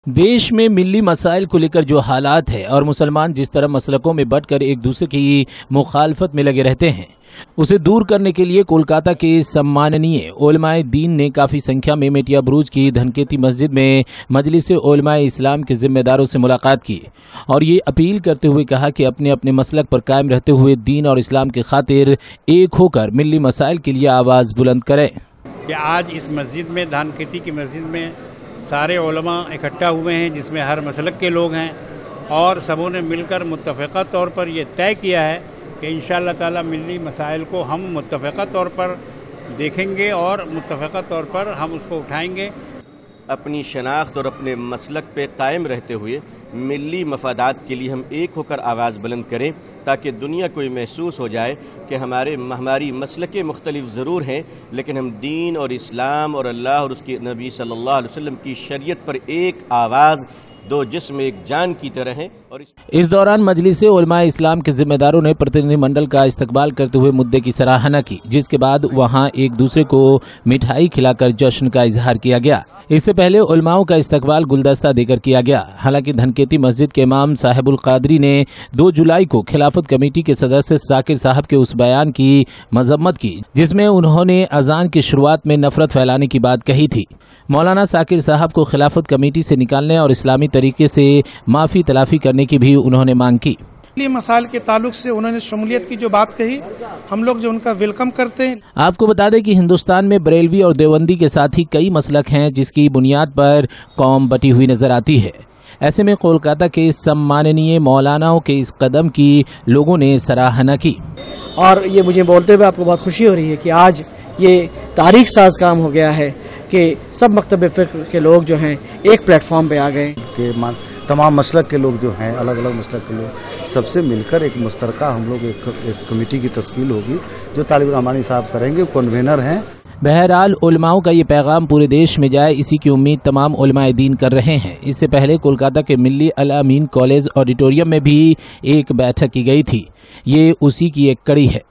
देश में मिली मसाइल को लेकर जो हालात है और मुसलमान जिस तरह मसलकों में बंट कर एक दूसरे की मुखालफत में लगे रहते हैं, उसे दूर करने के लिए कोलकाता के सम्माननीय उलमाए दीन ने काफ़ी संख्या में मेटिया बुरुज की धनकेती मस्जिद में मजलिस उलमाए इस्लाम के जिम्मेदारों से मुलाकात की और ये अपील करते हुए कहा कि अपने अपने मसलक पर कायम रहते हुए दीन और इस्लाम की खातिर एक होकर मिली मसाइल के लिए आवाज़ बुलंद करें। कि आज इस मस्जिद में, धानखेती की मस्जिद में सारे उलमा इकट्ठा हुए हैं, जिसमें हर मसलक के लोग हैं और सबों ने मिलकर मुत्तफ़क़ा तौर पर यह तय किया है कि इंशाअल्लाह ताला मिली मसाइल को हम मुत्तफ़क़ा तौर पर देखेंगे और मुत्तफ़क़ा तौर पर हम उसको उठाएंगे। अपनी शनाख्त और अपने मसलक पे कायम रहते हुए मिली मफादात के लिए हम एक होकर आवाज़ बुलंद करें, ताकि दुनिया को महसूस हो जाए कि हमारी मसलकें मुख्तलिफ ज़रूर हैं, लेकिन हम दीन और इस्लाम और अल्लाह और उसके नबी सल्लल्लाहु अलैहि वसल्लम की शरीयत पर एक आवाज़, दो जिस्म एक जान की तरह हैं। और इस दौरान मजलिस उलमाए इस्लाम के जिम्मेदारों ने प्रतिनिधिमंडल का इस्तकबाल करते हुए मुद्दे की सराहना की, जिसके बाद वहां एक दूसरे को मिठाई खिलाकर जश्न का इजहार किया गया। इससे पहले उलमाओं का इस्तकबाल गुलदस्ता देकर किया गया। हालांकि धनकेती मस्जिद के इमाम साहिबुल कादरी ने 2 जुलाई को खिलाफत कमेटी के सदस्य साकिर साहब के उस बयान की मजम्मत की जिसमें उन्होंने अजान की शुरुआत में नफरत फैलाने की बात कही थी। मौलाना साकिर साहब को खिलाफत कमेटी से निकालने और इस्लामी तरीके से माफ़ी तलाफी करने की भी उन्होंने मांग की। मसाइल के ताल्लुक से उन्होंने शमूलियत की जो बात कही, हम लोग जो उनका वेलकम करते हैं। आपको बता दें कि हिंदुस्तान में बरेलवी और देवबंदी के साथ ही कई मसलक हैं जिसकी बुनियाद पर कौम बटी हुई नजर आती है। ऐसे में कोलकाता के सम्माननीय मौलानाओं के इस कदम की लोगों ने सराहना की और ये मुझे बोलते हुए आपको बहुत खुशी हो रही है कि आज ये तारीख साज काम हो गया है कि सब मकतब फ़िक्र के लोग जो हैं एक प्लेटफॉर्म पे आ गए कि तमाम मसलक के लोग जो हैं, अलग अलग मसलक के लोग सबसे मिलकर एक मुश्तरका हम लोग एक कमेटी की तश्कील होगी जो तालिब रहमानी साहब करेंगे, कन्वेनर हैं। बहरहाल उलमाओं का ये पैगाम पूरे देश में जाए, इसी की उम्मीद तमाम उलमाए दीन कर रहे हैं। इससे पहले कोलकाता के मिल्ली अल अमीन कॉलेज ऑडिटोरियम में भी एक बैठक की गई थी। ये उसी की एक कड़ी है।